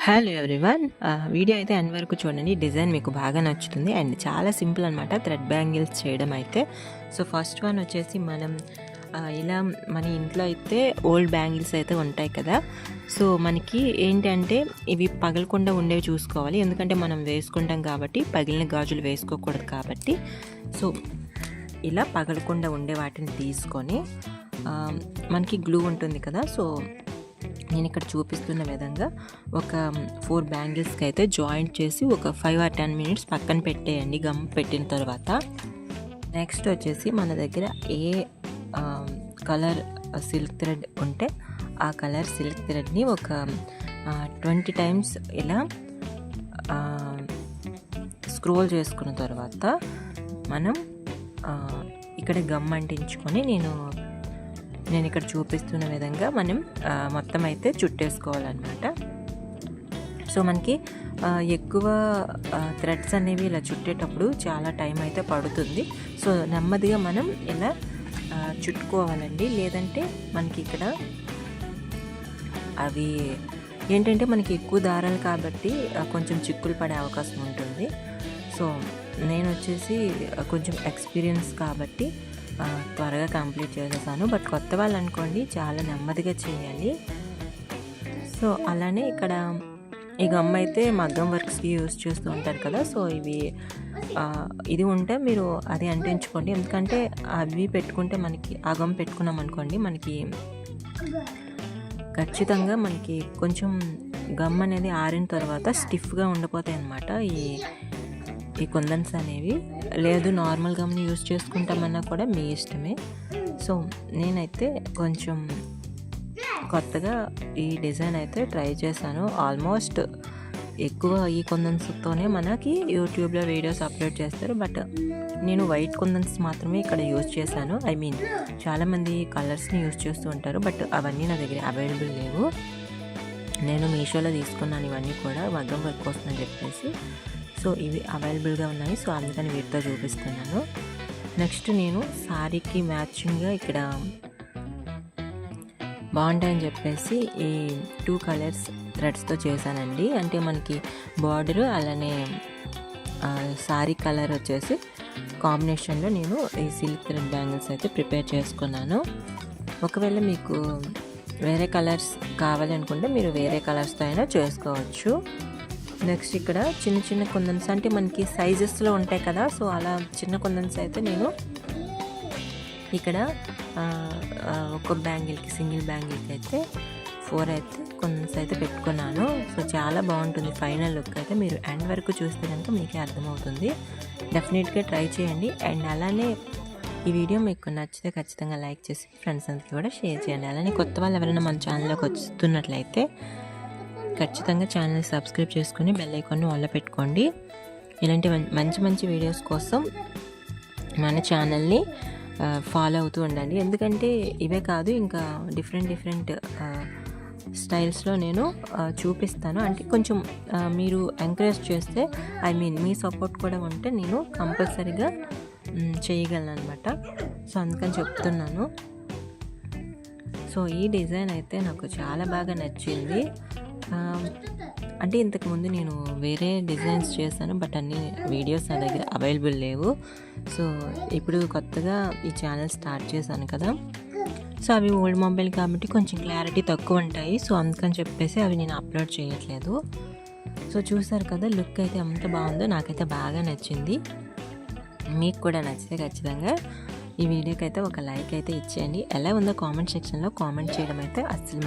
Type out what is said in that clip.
Hello everyone, video అయితే end వరకు చూడండి. డిజైన్ మీకు బాగా నచ్చుతుంది అండ్ చాలా సింపుల్ అనమాట థ్రెడ్ బ్యాంగిల్స్ చేయడం అయితే. సో ఫస్ట్ వన్ వచ్చేసి మనం ఇలా మన ఇంట్లో అయితే ఓల్డ్ బ్యాంగిల్స్ అయితే ఉంటాయి కదా. సో మనకి ఏంటంటే ఇవి పగలకుండా ఉండేవి చూసుకోవాలి, ఎందుకంటే మనం వేసుకుంటాం కాబట్టి పగిలిన గాజులు వేసుకోకూడదు కాబట్టి. సో ఇలా పగలకుండా ఉండే వాటిని తీసుకొని మనకి గ్లూ ఉంటుంది కదా. సో నేను ఇక్కడ చూపిస్తున్న విధంగా ఒక 4 బ్యాంగిల్స్కి అయితే జాయింట్ చేసి ఒక 5 or 10 minutes పక్కన పెట్టేయండి గమ్ పెట్టిన తర్వాత. నెక్స్ట్ వచ్చేసి మన దగ్గర ఏ కలర్ సిల్క్ థ్రెడ్ ఉంటే ఆ కలర్ సిల్క్ థ్రెడ్ని ఒక 20 times ఇలా స్క్రోల్ చేసుకున్న తర్వాత మనం ఇక్కడ గమ్ అంటించుకొని నేను ఇక్కడ చూపిస్తున్న విధంగా మనం మొత్తం అయితే చుట్టేసుకోవాలన్నమాట. సో మనకి ఎక్కువ థ్రెడ్స్ అనేవి ఇలా చుట్టేటప్పుడు చాలా టైం అయితే పడుతుంది. సో నెమ్మదిగా మనం ఇలా చుట్టుకోవాలండి, లేదంటే మనకి ఇక్కడ అవి ఏంటంటే మనకి ఎక్కువ దారాలు కాబట్టి కొంచెం చిక్కులు పడే అవకాశం ఉంటుంది. సో నేను వచ్చేసి కొంచెం ఎక్స్పీరియన్స్ కాబట్టి త్వరగా కంప్లీట్ చేసేసాను. బట్ కొత్త వాళ్ళు అనుకోండి చాలా నెమ్మదిగా చేయాలి. సో అలానే ఇక్కడ ఈ గమ్ అయితే మగ్గం వర్క్స్కి యూజ్ చేస్తూ ఉంటారు కదా. సో ఇది ఉంటే మీరు అది అంటించుకోండి, ఎందుకంటే అవి పెట్టుకుంటే మనకి ఆ గమ్ పెట్టుకున్నాం అనుకోండి మనకి ఖచ్చితంగా మనకి కొంచెం గమ్ అనేది ఆరిన తర్వాత స్టిఫ్గా ఉండిపోతాయి అన్నమాట ఈ కుందన్స్ అనేవి. లేదు నార్మల్ గమ్ని యూజ్ చేసుకుంటామన్నా కూడా మీ ఇష్టమే. సో నేనైతే కొంచెం కొత్తగా ఈ డిజైన్ అయితే ట్రై చేశాను. ఆల్మోస్ట్ ఎక్కువ ఈ కుందన్స్తోనే మనకి యూట్యూబ్లో వీడియోస్ అప్లోడ్ చేస్తారు, బట్ నేను వైట్ కుందన్స్ మాత్రమే ఇక్కడ యూజ్ చేశాను. చాలామంది కలర్స్ని యూజ్ చేస్తూ ఉంటారు, బట్ అవన్నీ నా దగ్గర అవైలబుల్ లేవు. నేను మీషోలో తీసుకున్నాను ఇవన్నీ కూడా మగ్గం వర్క్ వస్తుందని చెప్పేసి. సో ఇవి అవైలబుల్గా ఉన్నాయి, సో అందుకని వీటితో చూపిస్తున్నాను. నెక్స్ట్ నేను శారీకి మ్యాచింగ్గా ఇక్కడ బాగుంటాయని చెప్పేసి ఈ 2 colours థ్రెడ్స్తో చేశానండి. అంటే మనకి బార్డర్ అలానే శారీ కలర్ వచ్చేసి కాంబినేషన్లో నేను ఈ సిల్క్ థ్రెడ్ బ్యాంగిల్స్ అయితే ప్రిపేర్ చేసుకున్నాను. ఒకవేళ మీకు వేరే కలర్స్ కావాలనుకుంటే మీరు వేరే కలర్స్తో అయినా చేసుకోవచ్చు. నెక్స్ట్ ఇక్కడ చిన్న చిన్న కుందన్స్ అంటే మనకి సైజెస్లో ఉంటాయి కదా. సో అలా చిన్న కుందన్స్ అయితే నేను ఇక్కడ ఒక బ్యాంగిల్కి సింగిల్ బ్యాంగిల్కి అయితే 4 అయితే కుందన్స్ అయితే పెట్టుకున్నాను. సో చాలా బాగుంటుంది ఫైనల్ లుక్ అయితే. మీరు ఎండ్ వరకు చూస్తే కనుక మీకే అర్థమవుతుంది. డెఫినెట్గా ట్రై చేయండి. అండ్ అలానే ఈ వీడియో మీకు నచ్చితే ఖచ్చితంగా లైక్ చేసి ఫ్రెండ్స్ అందరికీ కూడా షేర్ చేయండి. అలానే కొత్త వాళ్ళు ఎవరైనా మన ఛానల్లోకి వస్తున్నట్లయితే ఖచ్చితంగా ఛానల్ సబ్స్క్రైబ్ చేసుకుని బెల్ ఐకాన్ని ఆన్లో పెట్టుకోండి. ఇలాంటి మంచి మంచి వీడియోస్ కోసం మన ఛానల్ని ఫాలో అవుతూ ఉండండి, ఎందుకంటే ఇవే కాదు ఇంకా డిఫరెంట్ స్టైల్స్లో నేను చూపిస్తాను. అంటే కొంచెం మీరు ఎంకరేజ్ చేస్తే మీ సపోర్ట్ కూడా ఉంటే నేను కంపల్సరీగా చేయగలను అనమాట. సో అందుకని చెప్తున్నాను. సో ఈ డిజైన్ అయితే నాకు చాలా బాగా నచ్చింది. అంటే ఇంతకుముందు నేను వేరే డిజైన్స్ చేశాను, బట్ అన్ని వీడియోస్ నా దగ్గర అవైలబుల్ లేవు. సో ఇప్పుడు కొత్తగా ఈ ఛానల్ స్టార్ట్ చేశాను కదా. సో అవి ఓల్డ్ మొబైల్ కాబట్టి కొంచెం క్లారిటీ తక్కువ ఉంటాయి. సో అందుకని చెప్పేసి అవి నేను అప్లోడ్ చేయట్లేదు. సో చూసారు కదా లుక్ అయితే ఎంత బాగుందో, నాకైతే బాగా నచ్చింది. మీకు కూడా నచ్చితే ఖచ్చితంగా ఈ వీడియోకి అయితే ఒక లైక్ అయితే ఇచ్చేయండి. ఎలా ఉందో కామెంట్ సెక్షన్లో కామెంట్ చేయడం అయితే అస్సలు